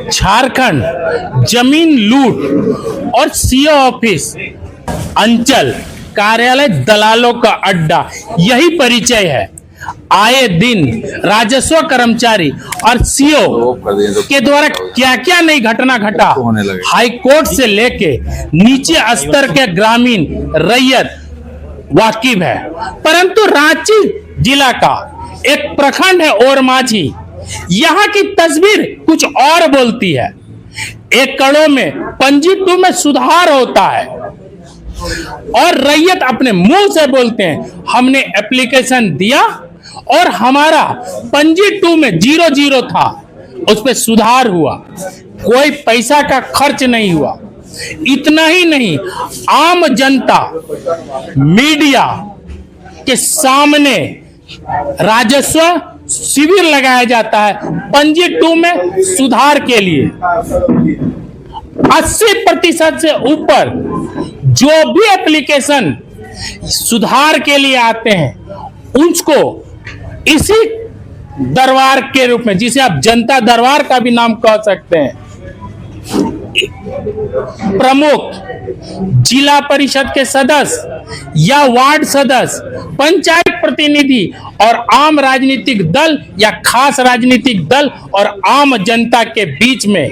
झारखंड जमीन लूट और सीओ ऑफिस, अंचल कार्यालय दलालों का अड्डा, यही परिचय है। आए दिन राजस्व कर्मचारी और सीओ के द्वारा क्या क्या नई घटना घटा, हाई कोर्ट से लेके नीचे स्तर के ग्रामीण रैयत वाकिफ है। परंतु रांची जिला का एक प्रखंड है ओरमांझी, यहाँ की तस्वीर कुछ और बोलती है। एकड़ों में पंजी 2 में सुधार होता है और रैयत अपने मुंह से बोलते हैं हमने एप्लीकेशन दिया और हमारा पंजी 2 में 00 था, उस पर सुधार हुआ, कोई पैसा का खर्च नहीं हुआ। इतना ही नहीं, आम जनता मीडिया के सामने राजस्व शिविर लगाया जाता है पंजी 2 में सुधार के लिए। 80% से ऊपर जो भी एप्लीकेशन सुधार के लिए आते हैं उसको इसी दरबार के रूप में, जिसे आप जनता दरबार का भी नाम कह सकते हैं, प्रमुख, जिला परिषद के सदस्य या वार्ड सदस्य, पंचायत प्रतिनिधि और आम राजनीतिक दल या खास राजनीतिक दल और आम जनता के बीच में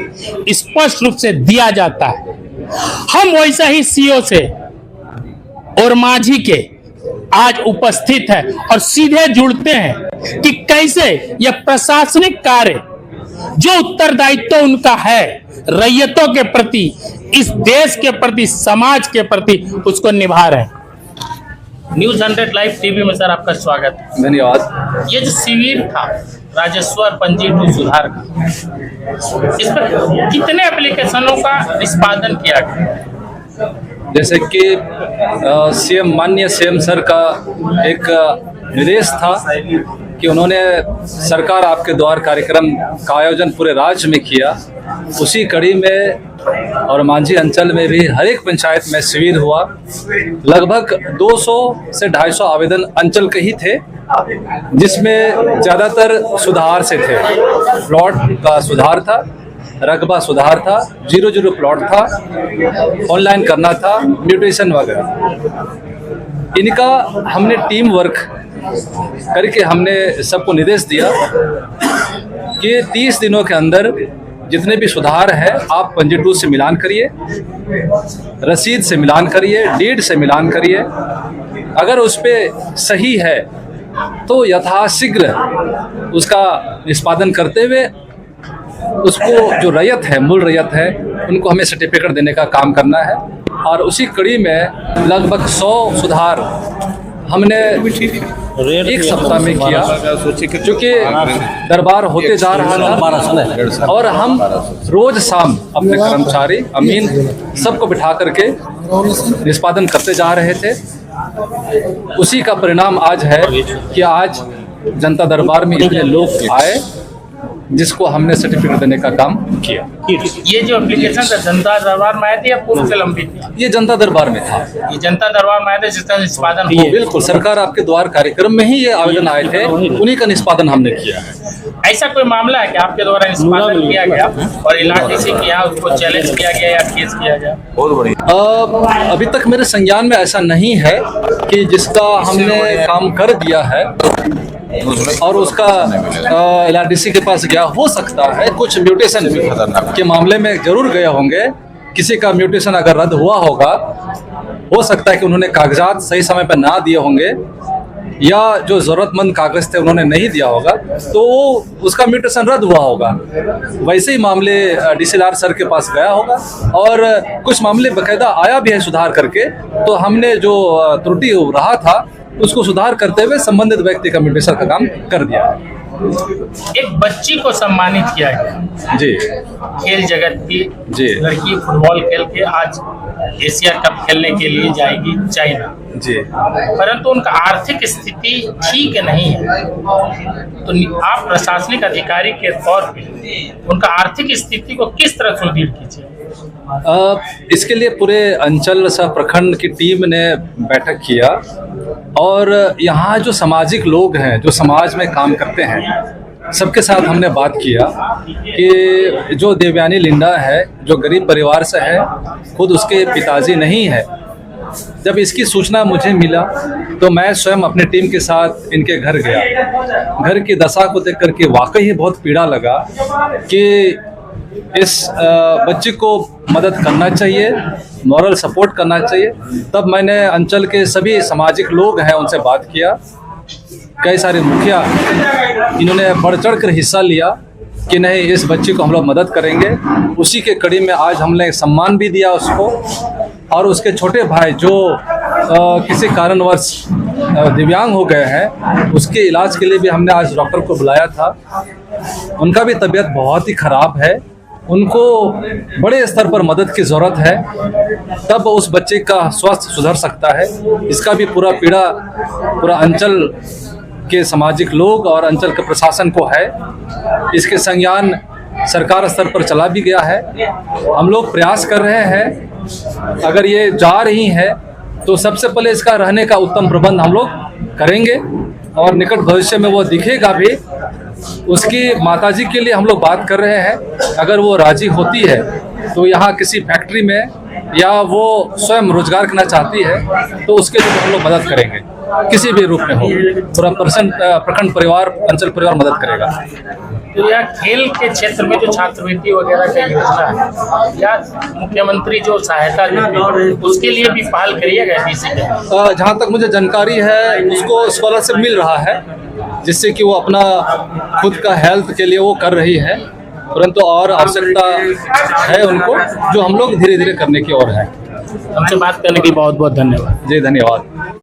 स्पष्ट रूप से दिया जाता है। हम वैसा ही सीओ से ओरमांझी के आज उपस्थित है और सीधे जुड़ते हैं कि कैसे यह प्रशासनिक कार्य जो उत्तरदायित्व उनका है रैयतों के प्रति, इस देश के प्रति, समाज के प्रति, उसको निभा रहे हैं। न्यूज़ 100 लाइव टीवी में सर आपका स्वागत है। धन्यवाद। ये जो शिविर था राजस्व और पंजी 2 सुधार का, इस पर कितने एप्लीकेशनों का निष्पादन किया गया? जैसे कि माननीय सीएम सर का एक निर्देश था कि उन्होंने सरकार आपके द्वार कार्यक्रम का आयोजन पूरे राज्य में किया, उसी कड़ी में और मांझी अंचल में भी हर एक पंचायत में शिविर हुआ। लगभग 200 से 250 आवेदन अंचल के ही थे, जिसमें ज़्यादातर सुधार से थे। प्लॉट का सुधार था, रकबा सुधार था, 00 प्लॉट था, ऑनलाइन करना था, म्यूटेशन वगैरह। इनका हमने टीम वर्क करके हमने सबको निर्देश दिया कि 30 दिनों के अंदर जितने भी सुधार है आप पंजी 2 से मिलान करिए, रसीद से मिलान करिए, डीड से मिलान करिए। अगर उस पर सही है तो यथाशीघ्र उसका निष्पादन करते हुए उसको जो रैयत है, मूल रैयत है, उनको हमें सर्टिफिकेट देने का काम करना है। और उसी कड़ी में लगभग 100 सुधार हमने एक सप्ताह में किया, क्योंकि दरबार होते जा रहा था और हम रोज शाम अपने कर्मचारी, अमीन सबको बिठा करके निष्पादन करते जा रहे थे। उसी का परिणाम आज है कि आज जनता दरबार में इतने लोग आए, जिसको हमने सर्टिफिकेट देने का काम किया। ये जो एप्लीकेशन था जनता दरबार में आए थे या पूर्व से लंबित था? ये जनता दरबार में था। ये जनता दरबार में आए थे जिसका निष्पादन हुआ? बिल्कुल, सरकार आपके द्वार कार्यक्रम में ही ये आवेदन आए थे, उन्हीं का निष्पादन हमने किया है। ऐसा कोई मामला है कि आपके द्वारा निष्पादन किया गया और इलाके से किया, उसको चैलेंज किया गया या केस किया गया? बहुत बढ़िया। अभी तक मेरे संज्ञान में ऐसा नहीं है कि जिसका हमने काम कर दिया है और उसका LRDC के पास गया। हो सकता है कुछ म्यूटेशन के मामले में जरूर गए होंगे, किसी का म्यूटेशन अगर रद्द हुआ होगा, हो सकता है कि उन्होंने कागजात सही समय पर ना दिए होंगे या जो ज़रूरतमंद कागज थे उन्होंने नहीं दिया होगा, तो उसका म्यूटेशन रद्द हुआ होगा। वैसे ही मामले DCLR सर के पास गया होगा और कुछ मामले बाकायदा आया भी है सुधार करके, तो हमने जो त्रुटि रहा था उसको सुधार करते हुए संबंधित व्यक्ति का म्यूटेशन का काम कर दिया है। एक बच्ची को सम्मानित किया गया जी, खेल जगत की जी, लड़की फुटबॉल खेल के आज एशिया कप खेलने के लिए जाएगी चाइना जी, परंतु उनका आर्थिक स्थिति ठीक नहीं है। तो आप प्रशासनिक अधिकारी के तौर पे उनका आर्थिक स्थिति को किस तरह सुदृढ़ कीजिए? इसके लिए पूरे अंचल सह प्रखंड की टीम ने बैठक किया और यहाँ जो सामाजिक लोग हैं, जो समाज में काम करते हैं, सबके साथ हमने बात किया कि जो देवयानी लिंडा है, जो गरीब परिवार से है, खुद उसके पिताजी नहीं है। जब इसकी सूचना मुझे मिला तो मैं स्वयं अपनी टीम के साथ इनके घर गया। घर की दशा को देख करके वाकई ही बहुत पीड़ा लगा कि इस बच्चे को मदद करना चाहिए, मॉरल सपोर्ट करना चाहिए। तब मैंने अंचल के सभी सामाजिक लोग हैं उनसे बात किया। कई सारे मुखिया इन्होंने बढ़ चढ़ कर हिस्सा लिया कि नहीं, इस बच्चे को हम लोग मदद करेंगे। उसी के कड़ी में आज हमने सम्मान भी दिया उसको, और उसके छोटे भाई जो किसी कारणवश दिव्यांग हो गए हैं, उसके इलाज के लिए भी हमने आज डॉक्टर को बुलाया था। उनका भी तबीयत बहुत ही ख़राब है, उनको बड़े स्तर पर मदद की ज़रूरत है, तब उस बच्चे का स्वास्थ्य सुधर सकता है। इसका भी पूरा पीड़ा पूरा अंचल के सामाजिक लोग और अंचल के प्रशासन को है। इसके संज्ञान सरकार स्तर पर चला भी गया है। हम लोग प्रयास कर रहे हैं, अगर ये जा रही है तो सबसे पहले इसका रहने का उत्तम प्रबंध हम लोग करेंगे, और निकट भविष्य में वो दिखेगा भी। उसकी माताजी के लिए हम लोग बात कर रहे हैं, अगर वो राजी होती है तो यहाँ किसी फैक्ट्री में या वो स्वयं रोजगार करना चाहती है तो उसके लिए हम लोग मदद करेंगे, किसी भी रूप में हो। पूरा प्रखंड परिवार, अंचल परिवार मदद करेगा। तो यह खेल के क्षेत्र में जो छात्रवृत्ति वगैरह का योजना है या मुख्यमंत्री जो सहायता देते हैं उसके लिए भी पहल करिएगा डीसी के? जहाँ तक मुझे जानकारी है उसको स्कॉलरशिप मिल रहा है, जिससे कि वो अपना खुद का हेल्थ के लिए वो कर रही है, परंतु और आवश्यकता है उनको, जो हम लोग धीरे धीरे करने की ओर है। हमसे बात करने के लिए बहुत बहुत धन्यवाद। जी धन्यवाद।